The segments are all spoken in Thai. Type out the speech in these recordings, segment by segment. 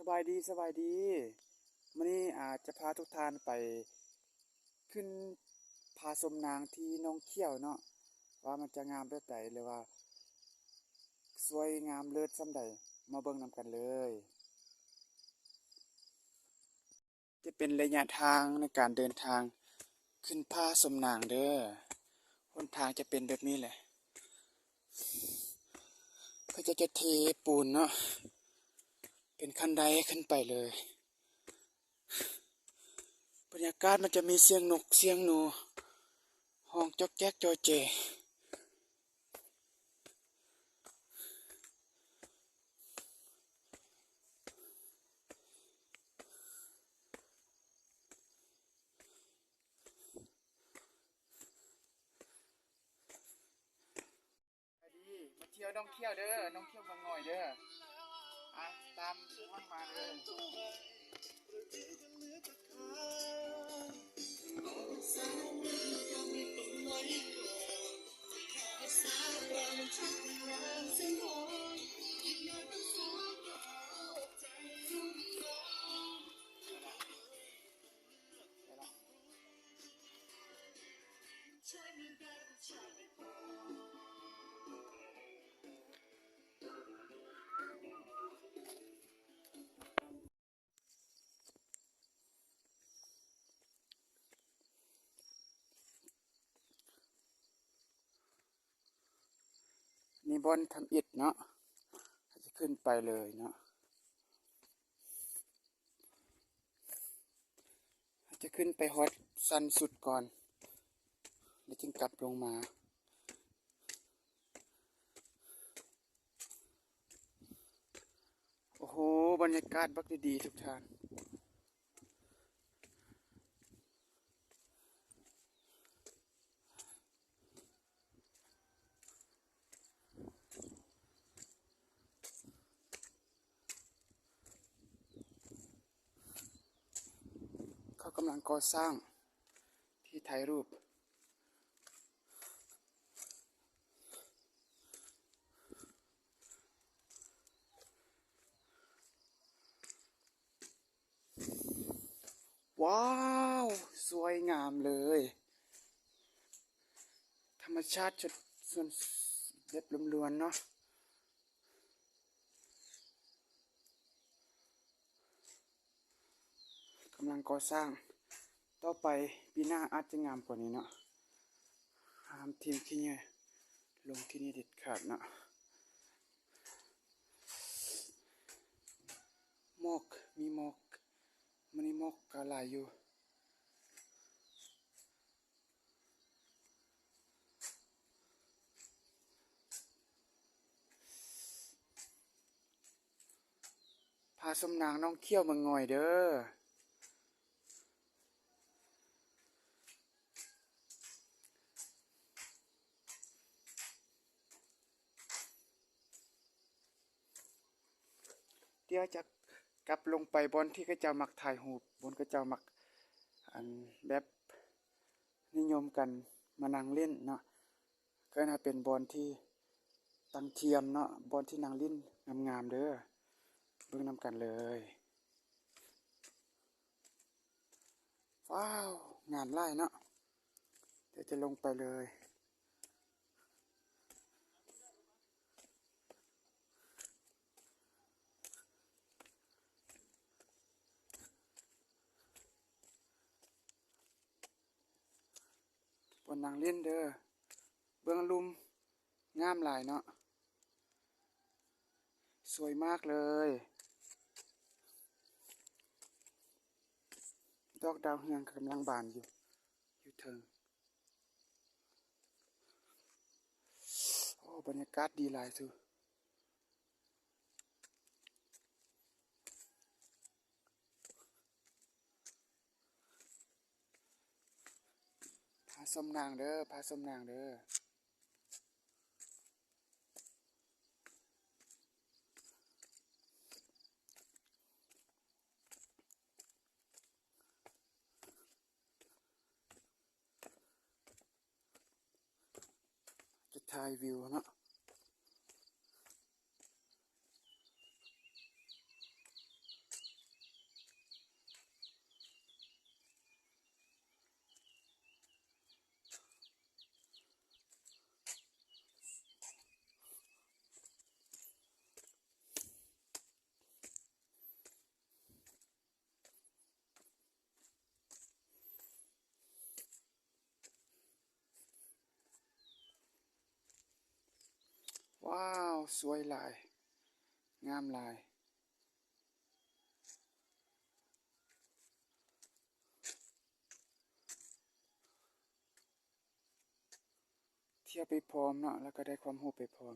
สบายดีมื้อนี้จะพาทุกท่านไปขึ้นผาสมนางที่หนองเขี้ยวเนาะว่ามันจะงามแบบใดหรือว่าสวยงามเลิศส่ำใดมาเบิ่งนำกันเลยจะเป็นระยะทางในการเดินทางขึ้นผาสมนางเด้อหนทางจะเป็นแบบนี้แหละก็จะเทปูนเนาะเป็นคันไดขึ้นไปเลยบรรยากาศมันจะมีเสียงนกเสียงหนูห้องจ๊อกแจ๊กจอเจมาเที่ยวน้องเที่ยวเด้อน้องเที่ยวบางหน่อยเด้อตามมันมาเด้นี่บอนทำอิฐเนาะจะขึ้นไปเลยเนาะจะขึ้นไปฮอดสันสุดก่อนแล้วจึงกลับลงมาโอ้โหบรรยากาศบักดีๆทุกท่านเขากำลังก่อสร้างที่ถ่ายรูปว้าวสวยงามเลยธรรมชาติส่วนเล็บล้วนๆเนาะกำลังก่อสร้างต่อไปปีหน้าอาจจะงามกว่านี้เนาะห้ามทีมที่นี่ลงที่นี่เด็ดขาดเนาะหมอกมีหมอกมันนี่หมอกกะหลายอยู่พาสมนางน้องเขี้ยวมาง่อยเด้อเดี๋ยวจะกลับลงไปบอนที่เขาเจ้ามักถ่ายรูปบนเขาเจ้ามักแบบนิยมกันมานั่งเล่นเนาะก็น่าเป็นบอนที่ตั้งเทียมเนาะบอนที่นั่งเล่นงามๆเด้อเบิ่งนำกันเลยว้าวงานไล่เนาะเดี๋ยวจะลงไปเลยบนนั่งเล่นเด้อเบื้องลุมงามหลายเนาะสวยมากเลยดอกดาวเรืองกำลังบานอยู่เทิงโอ้บรรยากาศดีหลายสุพาสมนางเด้อพาสมนางเด้อจะถ่ายวิวเนาะ ว้าวสวยหลายงามหลายเที่ยวไปพร้อมเนาะแล้วก็ได้ความรู้ไปพร้อม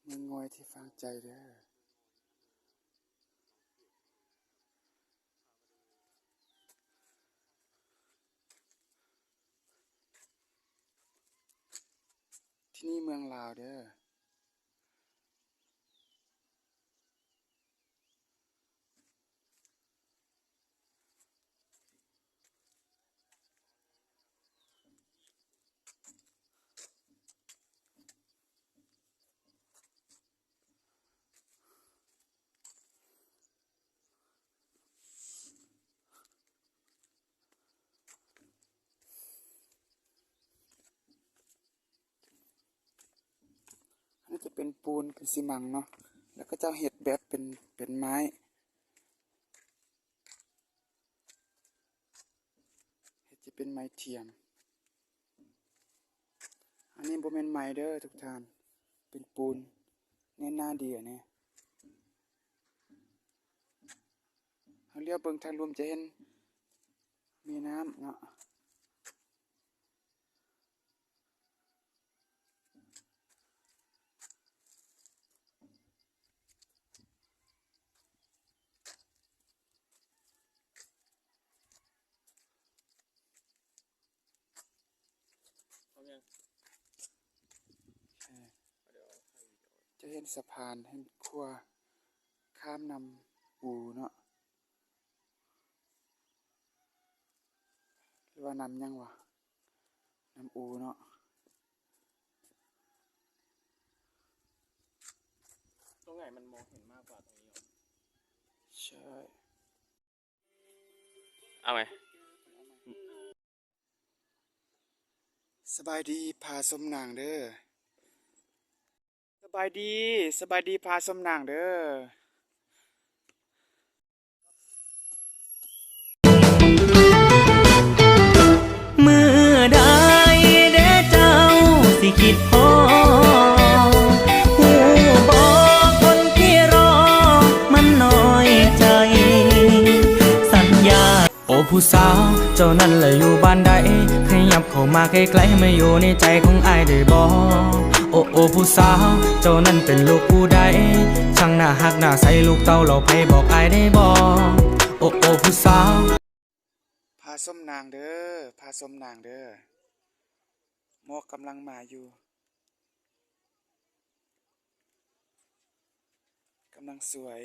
เมืองงอยที่ฟังใจเด้อที่นี่เมืองลาวเด้ออันนี้จะเป็นปูนเป็นซีมังเนาะแล้วก็จะเฮ็ดแบบเป็นไม้เฮ็ดจะเป็นไม้เทียมอันนี้บ่แม่นไม้เด้อทุกท่านเป็นปูนแน่นหน้าดีอันนี้เฮาเลี้ยวเบิ่งทางลมจะเห็นมีน้ำเนาะจะเห็นสะพานเห็นครัวข้ามนำอูเนาะหรือว่านำยังวะนำอูเนาะตรงไหนมันมองเห็นมากกว่าตรงนี้หรอใช่เอาไหมสบายดีพาสมนางเด้อสบายดีพาสมนางเด้อเมื่อใดเด้เจ้าสิคิดพอหูบอกคนที่รอมันน้อยใจสัญญาโอ้ผู้สาวเจ้านั้นแหละอยู่บ้านใดขยับเข้ามาใกล้ๆมาอยู่ในใจของอ้ายได้บ่โอ้ผู้สาวเจ้านั้นเป็นลูกผู้ใดช่างน่าฮักน่าใสลูกเต้าเราไผบอกอ้ายได้บ่โอ้ผู้สาวพาสมนางเด้อพาสมนางเด้อหมอกกำลังมาอยู่กำลังสวย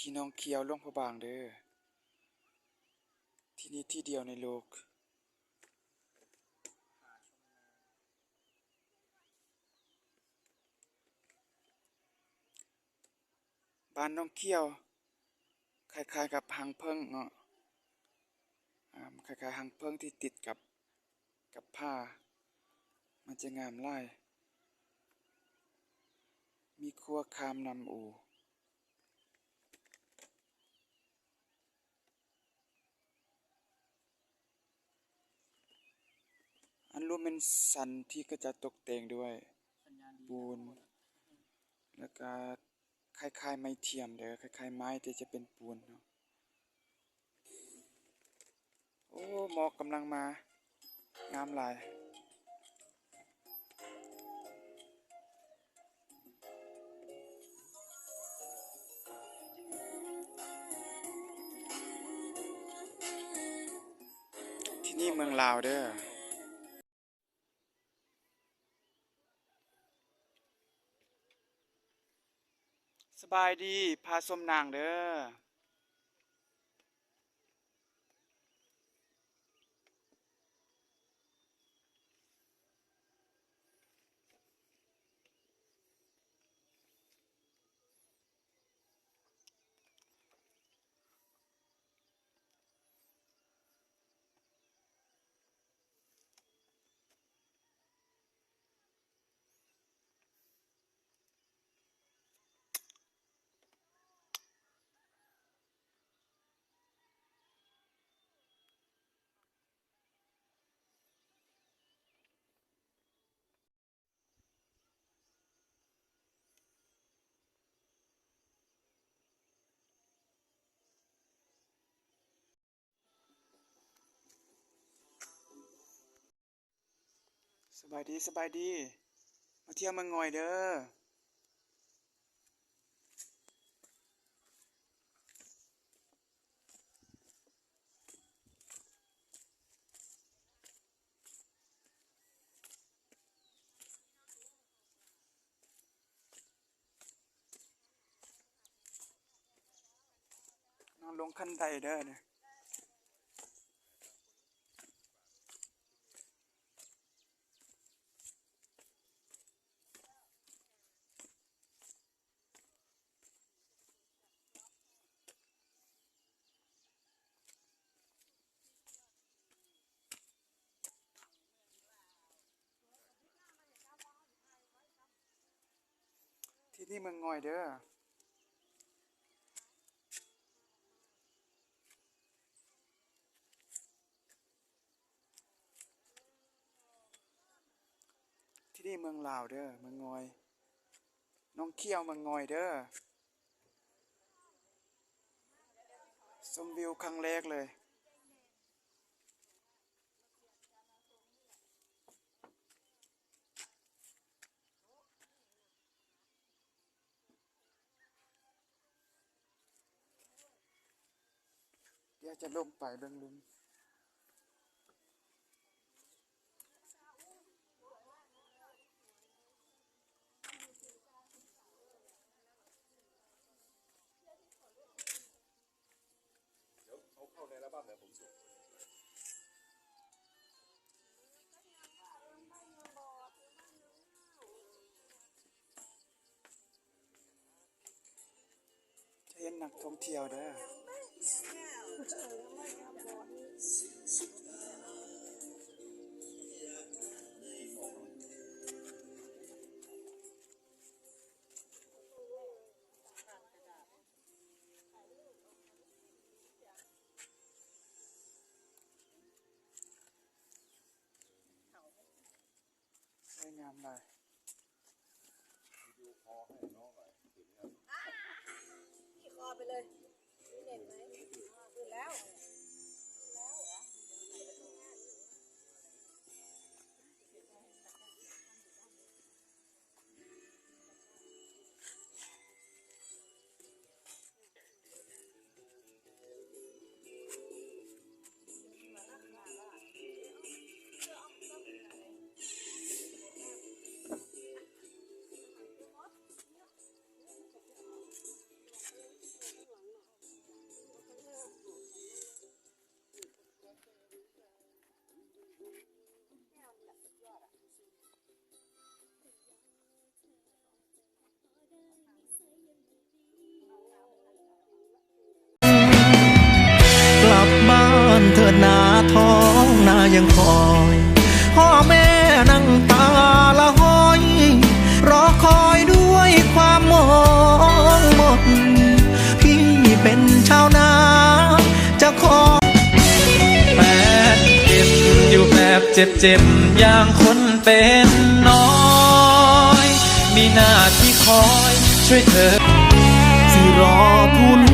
ที่น้องเขียวหลวงพระบางเด้อที่นี่ที่เดียวในโลกบ้านน้องเขียวคล้ายๆกับหางเพิ่งเนาะคล้ายๆหางเพิ่งที่ติดกับผ้ามันจะงามหลายมีครัวคามนำอูอันรูปเป็นสันที่ก็จะตกแต่งด้วยปูนแล้วก็คล้ายๆไม้เทียมเด้อคล้ายๆไม้ที่จะเป็นปูนเนาะโอ้หมอกกำลังมางามหลายที่นี่เมืองลาวเด้อสบายดีพาสมนางเด้อ สบายดีสบายดีมาเที่ยวเมืองงอยเด้อนอนลงคันไดเด้อเนี่ยที่นี่เมืองงอยเด้อที่นี่เมืองลาวเด้อเมืองงอยน้องเขี้ยวเมืองงอยเด้อชมวิวครั้งแรกเลยเดี๋ยวจะลงไปเบิ่งลุมจะเห็นนักท่องเที่ยวเด้อสวยงามเลย ขี่คอไปเลยเห็นไหมตื่นแล้ว กลับบ้านเถิดนาท้องนายังคอยพ่อแม่นั่งตาละห้อย รอคอยด้วยความมองมนพี่เป็นชาวนาจะขอแปดเก็บอยู่แบบเจ็บๆอย่างคนเป็นน้อย มีหน้าที่คอยช่วยเธอที่รอผู้